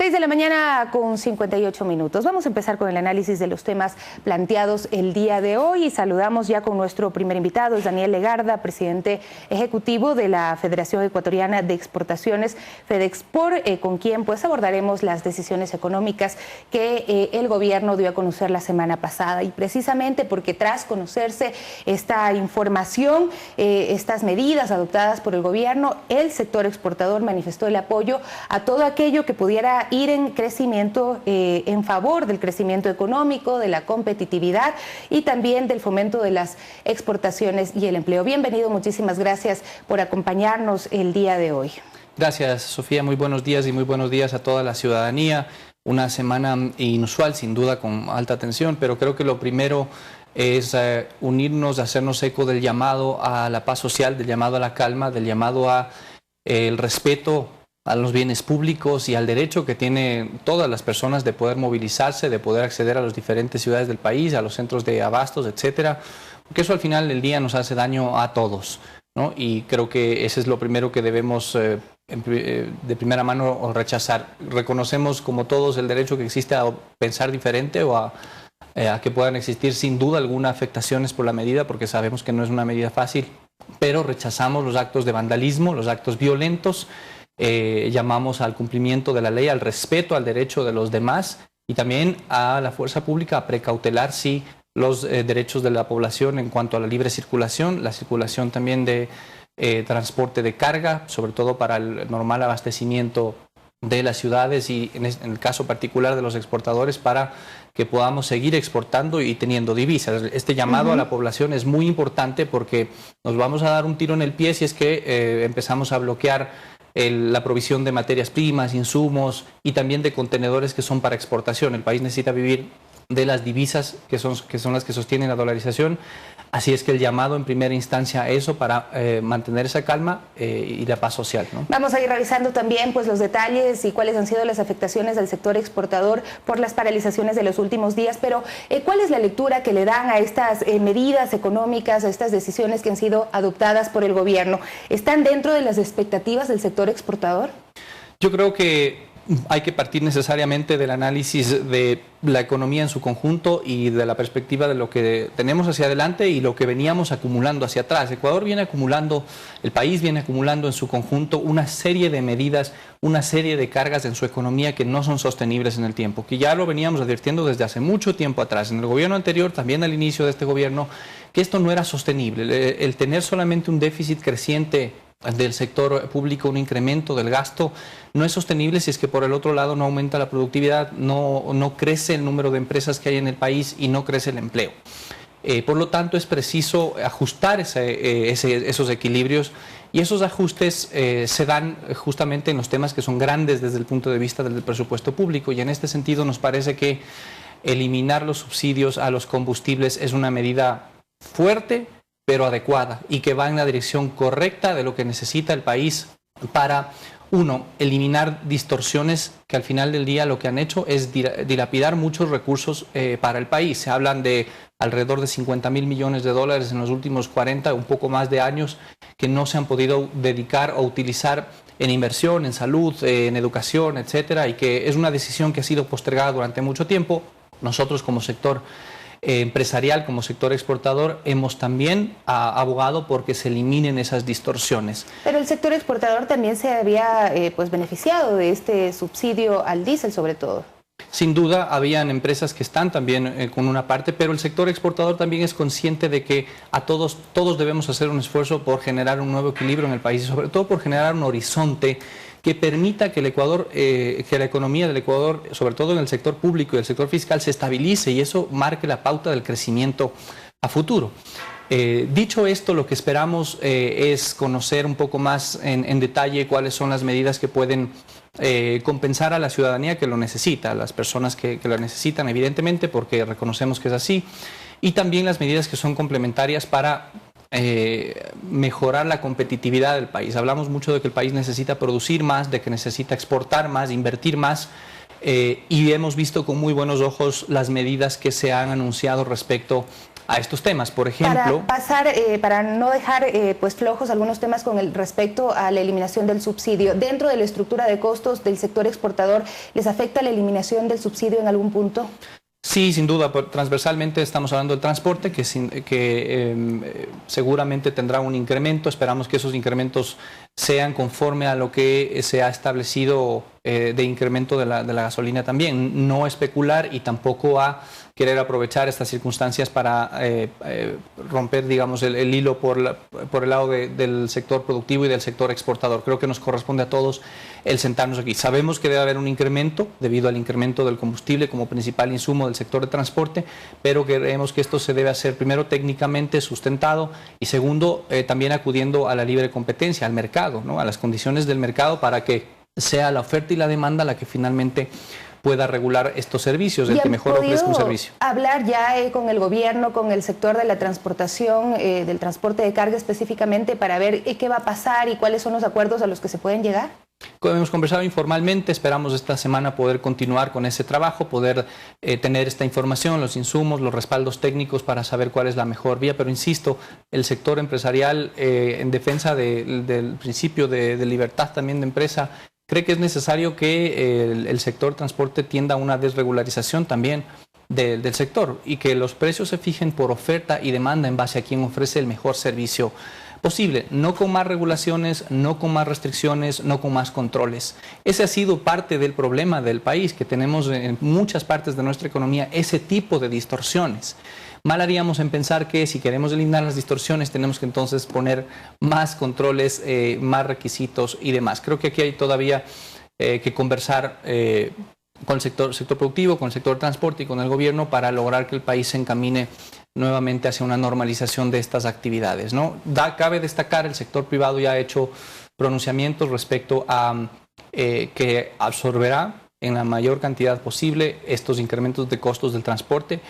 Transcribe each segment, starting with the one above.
6 de la mañana con 58 minutos. Vamos a empezar con el análisis de los temas planteados el día de hoy y saludamos ya con nuestro primer invitado, es Daniel Legarda, presidente ejecutivo de la Federación Ecuatoriana de Exportaciones, FEDEXPOR, con quien pues abordaremos las decisiones económicas que el gobierno dio a conocer la semana pasada. Y precisamente porque tras conocerse esta información, estas medidas adoptadas por el gobierno, el sector exportador manifestó el apoyo a todo aquello que pudiera ir en crecimiento, en favor del crecimiento económico, de la competitividad y también del fomento de las exportaciones y el empleo. Bienvenido, muchísimas gracias por acompañarnos el día de hoy. Gracias, Sofía, muy buenos días y muy buenos días a toda la ciudadanía. Una semana inusual, sin duda, con alta tensión, pero creo que lo primero es unirnos, hacernos eco del llamado a la paz social, del llamado a la calma, del llamado a el respeto a los bienes públicos y al derecho que tienen todas las personas de poder movilizarse, de poder acceder a las diferentes ciudades del país, a los centros de abastos, etcétera, porque eso al final del día nos hace daño a todos, ¿no? Y creo que ese es lo primero que debemos de primera mano rechazar. Reconocemos como todos el derecho que existe a pensar diferente o a que puedan existir sin duda alguna afectaciones por la medida, porque sabemos que no es una medida fácil, pero rechazamos los actos de vandalismo, los actos violentos. Llamamos al cumplimiento de la ley, al respeto al derecho de los demás y también a la fuerza pública a precautelar sí los derechos de la población en cuanto a la libre circulación, la circulación también de transporte de carga, sobre todo para el normal abastecimiento de las ciudades y en el caso particular de los exportadores para que podamos seguir exportando y teniendo divisas. Este llamado a la población es muy importante porque nos vamos a dar un tiro en el pie si es que empezamos a bloquear la provisión de materias primas, insumos y también de contenedores que son para exportación. El país necesita vivir de las divisas que son las que sostienen la dolarización. Así es que el llamado en primera instancia a eso para mantener esa calma y la paz social, ¿no? Vamos a ir revisando también pues, los detalles y cuáles han sido las afectaciones del sector exportador por las paralizaciones de los últimos días, pero ¿cuál es la lectura que le dan a estas medidas económicas, a estas decisiones que han sido adoptadas por el gobierno? ¿Están dentro de las expectativas del sector exportador? Yo creo que hay que partir necesariamente del análisis de la economía en su conjunto y de la perspectiva de lo que tenemos hacia adelante y lo que veníamos acumulando hacia atrás. Ecuador viene acumulando, el país viene acumulando en su conjunto una serie de medidas, una serie de cargas en su economía que no son sostenibles en el tiempo, que ya lo veníamos advirtiendo desde hace mucho tiempo atrás. En el gobierno anterior, también al inicio de este gobierno, que esto no era sostenible. El tener solamente un déficit creciente del sector público, un incremento del gasto, no es sostenible si es que por el otro lado no aumenta la productividad, no crece el número de empresas que hay en el país y no crece el empleo. Por lo tanto, es preciso ajustar esos equilibrios y esos ajustes se dan justamente en los temas que son grandes desde el punto de vista del presupuesto público y en este sentido nos parece que eliminar los subsidios a los combustibles es una medida fuerte, pero adecuada y que va en la dirección correcta de lo que necesita el país para, uno, eliminar distorsiones que al final del día lo que han hecho es dilapidar muchos recursos para el país. Se hablan de alrededor de 50.000 millones de dólares en los últimos 40, un poco más de años, que no se han podido dedicar o utilizar en inversión, en salud, en educación, etcétera, y que es una decisión que ha sido postergada durante mucho tiempo. Nosotros como sector empresarial, como sector exportador, hemos también abogado porque se eliminen esas distorsiones. Pero el sector exportador también se había pues beneficiado de este subsidio al diésel sobre todo. Sin duda, habían empresas que están también con una parte, pero el sector exportador también es consciente de que todos debemos hacer un esfuerzo por generar un nuevo equilibrio en el país y sobre todo por generar un horizonte que permita que el Ecuador, que la economía del Ecuador, sobre todo en el sector público y el sector fiscal, se estabilice y eso marque la pauta del crecimiento a futuro. Dicho esto, lo que esperamos es conocer un poco más en detalle cuáles son las medidas que pueden compensar a la ciudadanía que lo necesita, a las personas que lo necesitan, evidentemente, porque reconocemos que es así, y también las medidas que son complementarias para mejorar la competitividad del país. Hablamos mucho de que el país necesita producir más, de que necesita exportar más, invertir más, y hemos visto con muy buenos ojos las medidas que se han anunciado respecto a estos temas. Por ejemplo... Para no dejar pues flojos algunos temas con el respecto a la eliminación del subsidio. Dentro de la estructura de costos del sector exportador, ¿les afecta la eliminación del subsidio en algún punto? Sí, sin duda, transversalmente estamos hablando del transporte, que seguramente tendrá un incremento. Esperamos que esos incrementos sean conforme a lo que se ha establecido de incremento de la gasolina también. No especular y tampoco a querer aprovechar estas circunstancias para romper, digamos, el hilo por el lado del sector productivo y del sector exportador. Creo que nos corresponde a todos el sentarnos aquí. Sabemos que debe haber un incremento debido al incremento del combustible como principal insumo del sector de transporte, pero creemos que esto se debe hacer primero técnicamente sustentado y segundo también acudiendo a la libre competencia, al mercado, ¿no? A las condiciones del mercado para que sea la oferta y la demanda la que finalmente pueda regular estos servicios, el que mejor ofrezca un servicio. Hablar ya con el gobierno, con el sector de la transportación, del transporte de carga específicamente, para ver qué va a pasar y cuáles son los acuerdos a los que se pueden llegar? Hemos conversado informalmente, esperamos esta semana poder continuar con ese trabajo, poder tener esta información, los insumos, los respaldos técnicos para saber cuál es la mejor vía, pero insisto, el sector empresarial en defensa del principio de libertad también de empresa, cree que es necesario que el sector transporte tienda a una desregularización también del sector y que los precios se fijen por oferta y demanda en base a quien ofrece el mejor servicio posible, no con más regulaciones, no con más restricciones, no con más controles. Ese ha sido parte del problema del país, que tenemos en muchas partes de nuestra economía ese tipo de distorsiones. Mal haríamos en pensar que si queremos eliminar las distorsiones tenemos que entonces poner más controles, más requisitos y demás. Creo que aquí hay todavía que conversar con el sector productivo, con el sector transporte y con el gobierno para lograr que el país se encamine nuevamente hacia una normalización de estas actividades, ¿no? Cabe destacar, el sector privado ya ha hecho pronunciamientos respecto a que absorberá en la mayor cantidad posible estos incrementos de costos del transporte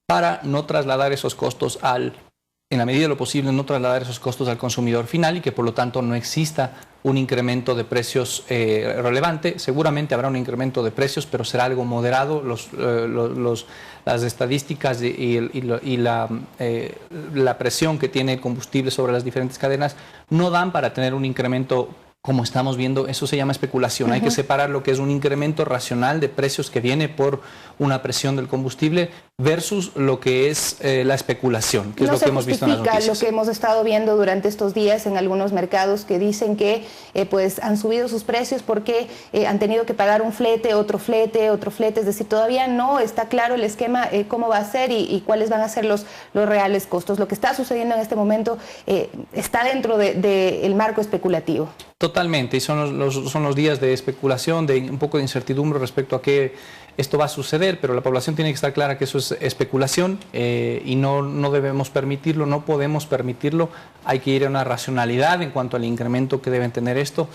para no trasladar esos costos en la medida de lo posible, no trasladar esos costos al consumidor final y que por lo tanto no exista un incremento de precios relevante. Seguramente habrá un incremento de precios, pero será algo moderado. Las estadísticas y la presión que tiene el combustible sobre las diferentes cadenas no dan para tener un incremento como estamos viendo. Eso se llama especulación. Hay que separar lo que es un incremento racional de precios que viene por una presión del combustible versus lo que es la especulación, que es lo que hemos visto en las noticias. Lo que hemos estado viendo durante estos días en algunos mercados que dicen que pues han subido sus precios porque han tenido que pagar un flete, otro flete, es decir, todavía no está claro el esquema, cómo va a ser y cuáles van a ser los reales costos. Lo que está sucediendo en este momento está dentro del marco especulativo. Totalmente, y son los días de especulación, de un poco de incertidumbre respecto a qué esto va a suceder, pero la población tiene que estar clara que eso es especulación y no debemos permitirlo, no podemos permitirlo. Hay que ir a una racionalidad en cuanto al incremento que deben tener esto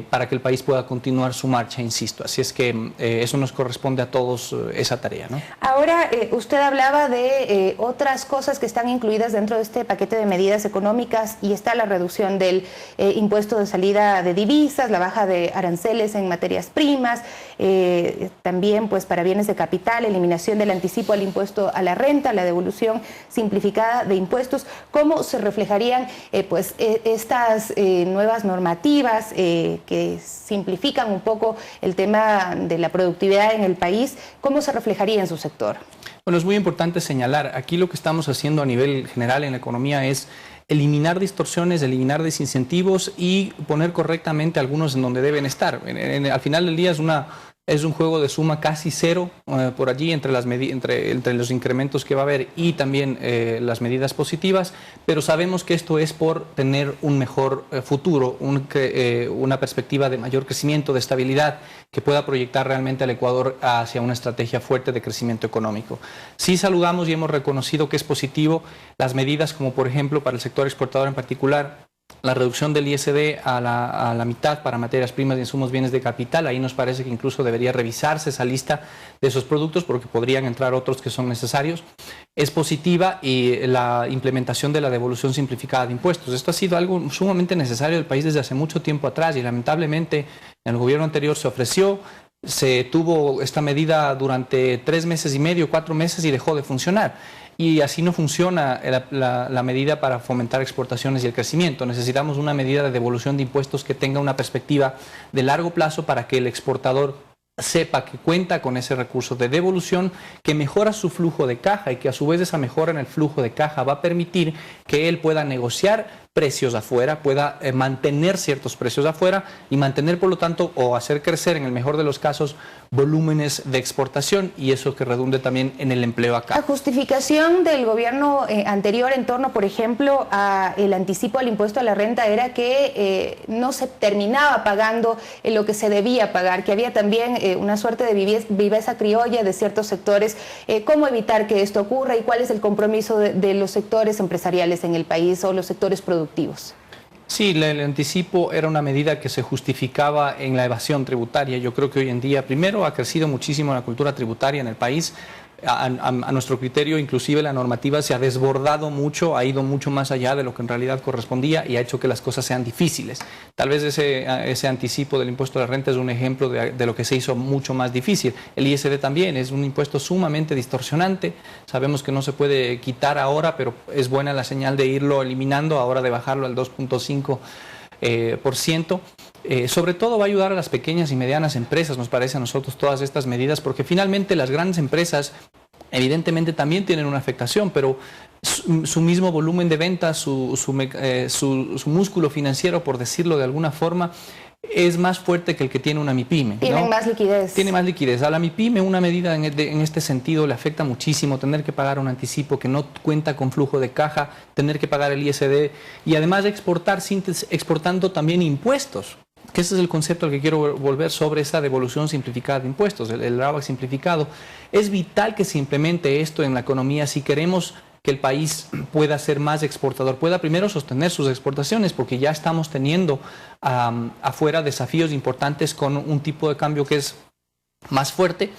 para que el país pueda continuar su marcha, insisto. Así es que eso nos corresponde a todos esa tarea, ¿no? Ahora, usted hablaba de otras cosas que están incluidas dentro de este paquete de medidas económicas y está la reducción del impuesto de salida de divisas, la baja de aranceles en materias primas, también pues para bienes de capital, eliminación del anticipo al impuesto a la renta, la devolución simplificada de impuestos. ¿Cómo se reflejarían pues estas nuevas normativas que simplifican un poco el tema de la productividad en el país? ¿Cómo se reflejaría en su sector? Bueno, es muy importante señalar, aquí lo que estamos haciendo a nivel general en la economía es eliminar distorsiones, eliminar desincentivos y poner correctamente algunos en donde deben estar. Al final del día es un juego de suma casi cero por allí entre los incrementos que va a haber y también las medidas positivas, pero sabemos que esto es por tener un mejor futuro, una perspectiva de mayor crecimiento, de estabilidad, que pueda proyectar realmente al Ecuador hacia una estrategia fuerte de crecimiento económico. Sí saludamos y hemos reconocido que es positivo las medidas como por ejemplo para el sector exportador en particular, la reducción del ISD a la mitad para materias primas y insumos bienes de capital. Ahí nos parece que incluso debería revisarse esa lista de esos productos porque podrían entrar otros que son necesarios. Es positiva y la implementación de la devolución simplificada de impuestos. Esto ha sido algo sumamente necesario del país desde hace mucho tiempo atrás y lamentablemente en el gobierno anterior se ofreció, se tuvo esta medida durante 3 meses y medio, 4 meses y dejó de funcionar. y así no funciona la medida para fomentar exportaciones y el crecimiento. Necesitamos una medida de devolución de impuestos que tenga una perspectiva de largo plazo para que el exportador sepa que cuenta con ese recurso de devolución que mejora su flujo de caja y que a su vez esa mejora en el flujo de caja va a permitir que él pueda negociar precios afuera, pueda mantener ciertos precios afuera y mantener, por lo tanto, o hacer crecer, en el mejor de los casos, volúmenes de exportación, y eso que redunde también en el empleo acá. La justificación del gobierno anterior en torno, por ejemplo, al anticipo al impuesto a la renta era que no se terminaba pagando lo que se debía pagar, que había también una suerte de viveza criolla de ciertos sectores. ¿Cómo evitar que esto ocurra y cuál es el compromiso de los sectores empresariales en el país o los sectores productivos? Sí, el anticipo era una medida que se justificaba en la evasión tributaria. Yo creo que hoy en día, primero, ha crecido muchísimo la cultura tributaria en el país. A nuestro criterio, inclusive la normativa se ha desbordado mucho, ha ido mucho más allá de lo que en realidad correspondía y ha hecho que las cosas sean difíciles. Tal vez ese anticipo del impuesto a la renta es un ejemplo de lo que se hizo mucho más difícil. El ISD también es un impuesto sumamente distorsionante. Sabemos que no se puede quitar ahora, pero es buena la señal de irlo eliminando, ahora de bajarlo al 2.5%. Sobre todo va a ayudar a las pequeñas y medianas empresas, nos parece a nosotros, todas estas medidas, porque finalmente las grandes empresas evidentemente también tienen una afectación, pero su mismo volumen de ventas, su músculo financiero, por decirlo de alguna forma, es más fuerte que el que tiene una MIPYME, ¿no? Tienen más liquidez. Tiene más liquidez. A la MIPYME una medida en este sentido le afecta muchísimo, tener que pagar un anticipo que no cuenta con flujo de caja, tener que pagar el ISD y además exportando también impuestos. Que ese es el concepto al que quiero volver sobre esa devolución simplificada de impuestos, el drawback simplificado. Es vital que se implemente esto en la economía si queremos que el país pueda ser más exportador, pueda primero sostener sus exportaciones, porque ya estamos teniendo afuera desafíos importantes con un tipo de cambio que es más fuerte,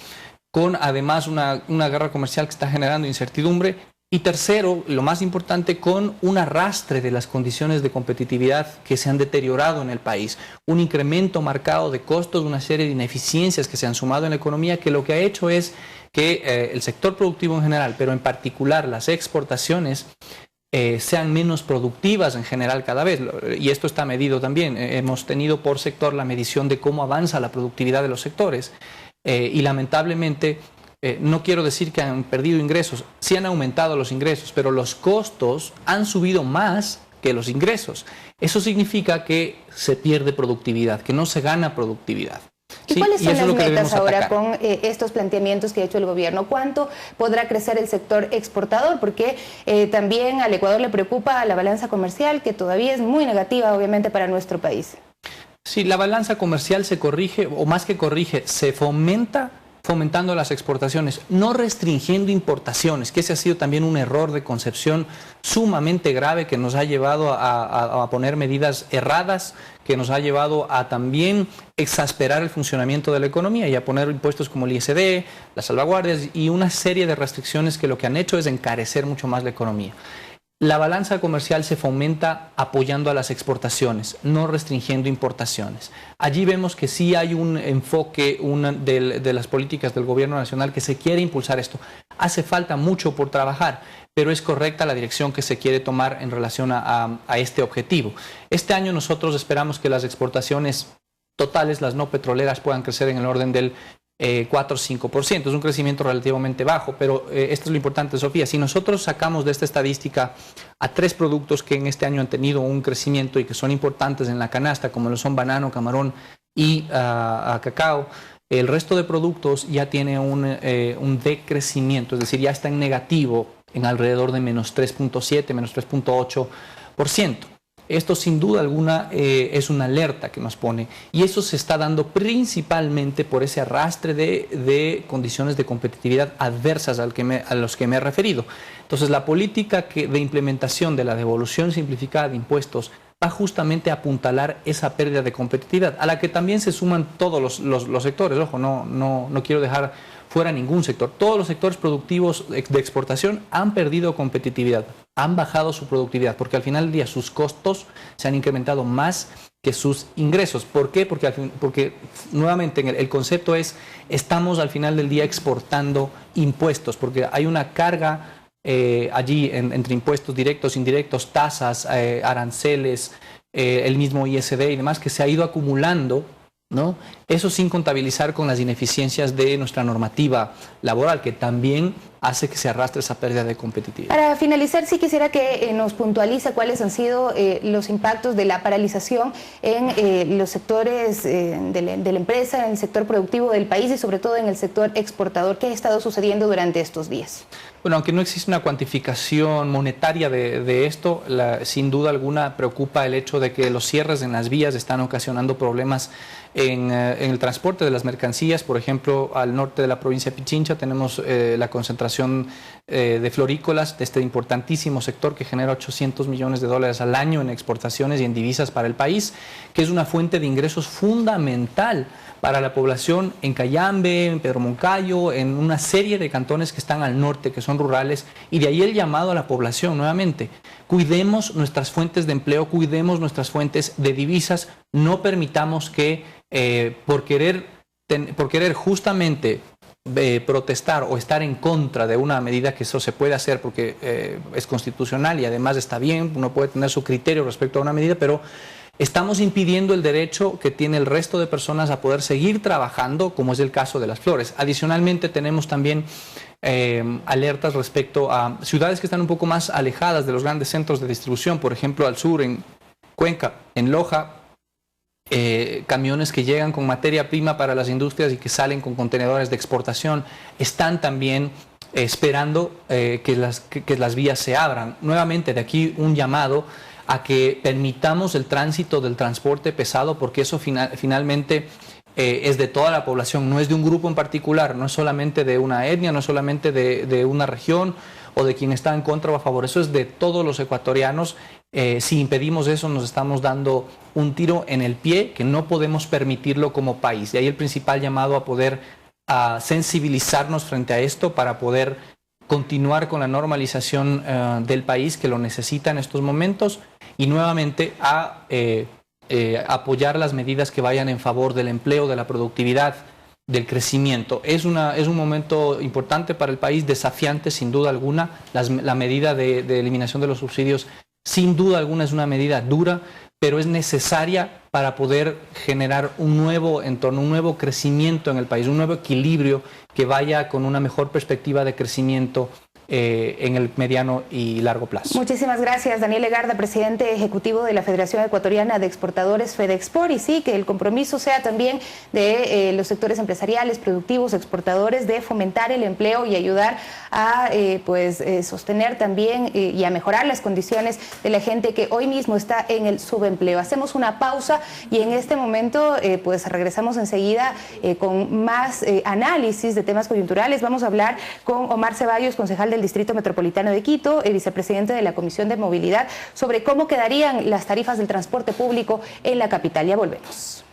con además una guerra comercial que está generando incertidumbre. Y tercero, lo más importante, con un arrastre de las condiciones de competitividad que se han deteriorado en el país, un incremento marcado de costos, una serie de ineficiencias que se han sumado en la economía, que lo que ha hecho es que el sector productivo en general, pero en particular las exportaciones, sean menos productivas en general cada vez. Y esto está medido también. Hemos tenido por sector la medición de cómo avanza la productividad de los sectores. Y lamentablemente, no quiero decir que han perdido ingresos, sí han aumentado los ingresos, pero los costos han subido más que los ingresos. Eso significa que se pierde productividad, que no se gana productividad. ¿Y ¿sí? cuáles son las metas ahora atacar con estos planteamientos que ha hecho el gobierno? ¿Cuánto podrá crecer el sector exportador? Porque también al Ecuador le preocupa la balanza comercial, que todavía es muy negativa, obviamente, para nuestro país. Sí, la balanza comercial se corrige, o más que corrige, se fomentando las exportaciones, no restringiendo importaciones, que ese ha sido también un error de concepción sumamente grave que nos ha llevado a poner medidas erradas, que nos ha llevado a también exasperar el funcionamiento de la economía y a poner impuestos como el ISD, las salvaguardias y una serie de restricciones que lo que han hecho es encarecer mucho más la economía. La balanza comercial se fomenta apoyando a las exportaciones, no restringiendo importaciones. Allí vemos que sí hay un enfoque de las políticas del gobierno nacional que se quiere impulsar esto. Hace falta mucho por trabajar, pero es correcta la dirección que se quiere tomar en relación a este objetivo. Este año nosotros esperamos que las exportaciones totales, las no petroleras, puedan crecer en el orden del 4 o 5%. Es un crecimiento relativamente bajo, pero esto es lo importante, Sofía. Si nosotros sacamos de esta estadística a 3 productos que en este año han tenido un crecimiento y que son importantes en la canasta, como lo son banano, camarón y cacao, el resto de productos ya tiene un decrecimiento, es decir, ya está en negativo en alrededor de menos 3.7, menos 3.8%. Esto sin duda alguna es una alerta que nos pone y eso se está dando principalmente por ese arrastre de condiciones de competitividad adversas a los que me he referido. Entonces la política de implementación de la devolución simplificada de impuestos va justamente a apuntalar esa pérdida de competitividad, a la que también se suman todos los sectores. Ojo, no quiero dejar fuera ningún sector. Todos los sectores productivos de exportación han perdido competitividad, han bajado su productividad, porque al final del día sus costos se han incrementado más que sus ingresos. ¿Por qué? Porque nuevamente el concepto es, estamos al final del día exportando impuestos, porque hay una carga allí entre impuestos directos, indirectos, tasas, aranceles, el mismo ISD y demás, que se ha ido acumulando, ¿no? Eso sin contabilizar con las ineficiencias de nuestra normativa laboral, que también hace que se arrastre esa pérdida de competitividad. Para finalizar, sí quisiera que nos puntualice cuáles han sido los impactos de la paralización en los sectores de la empresa, en el sector productivo del país y sobre todo en el sector exportador. ¿Qué ha estado sucediendo durante estos días? Bueno, aunque no existe una cuantificación monetaria de esto, sin duda alguna preocupa el hecho de que los cierres en las vías están ocasionando problemas en el transporte de las mercancías. Por ejemplo, al norte de la provincia de Pichincha tenemos la concentración de florícolas, de este importantísimo sector que genera 800 millones de dólares al año en exportaciones y en divisas para el país, que es una fuente de ingresos fundamental para la población en Cayambe, en Pedro Moncayo, en una serie de cantones que están al norte, que son rurales, y de ahí el llamado a la población nuevamente. Cuidemos nuestras fuentes de empleo, cuidemos nuestras fuentes de divisas, no permitamos que por querer justamente protestar o estar en contra de una medida, que eso se puede hacer porque es constitucional y además está bien, uno puede tener su criterio respecto a una medida, pero estamos impidiendo el derecho que tiene el resto de personas a poder seguir trabajando, como es el caso de las flores. Adicionalmente tenemos también alertas respecto a ciudades que están un poco más alejadas de los grandes centros de distribución, por ejemplo al sur, en Cuenca, en Loja, camiones que llegan con materia prima para las industrias y que salen con contenedores de exportación, están también esperando que las vías se abran. Nuevamente, de aquí un llamado a que permitamos el tránsito del transporte pesado, porque eso finalmente es de toda la población, no es de un grupo en particular, no es solamente de una etnia, no es solamente de una región o de quien está en contra o a favor, eso es de todos los ecuatorianos. Si impedimos eso, nos estamos dando un tiro en el pie, que no podemos permitirlo como país. Y ahí el principal llamado a poder sensibilizarnos frente a esto para poder continuar con la normalización del país, que lo necesita en estos momentos, y nuevamente a apoyar las medidas que vayan en favor del empleo, de la productividad, del crecimiento. Es un momento importante para el país, desafiante sin duda alguna. La medida de eliminación de los subsidios sin duda alguna es una medida dura, pero es necesaria para poder generar un nuevo entorno, un nuevo crecimiento en el país, un nuevo equilibrio que vaya con una mejor perspectiva de crecimiento en el mediano y largo plazo. Muchísimas gracias, Daniel Legarda, presidente ejecutivo de la Federación Ecuatoriana de Exportadores, FEDEXPOR, y sí, que el compromiso sea también de los sectores empresariales, productivos, exportadores, de fomentar el empleo y ayudar a sostener también y a mejorar las condiciones de la gente que hoy mismo está en el subempleo. Hacemos una pausa y en este momento regresamos enseguida con más análisis de temas coyunturales. Vamos a hablar con Omar Ceballos, concejal del Distrito Metropolitano de Quito, el vicepresidente de la Comisión de Movilidad, sobre cómo quedarían las tarifas del transporte público en la capital. Ya volvemos.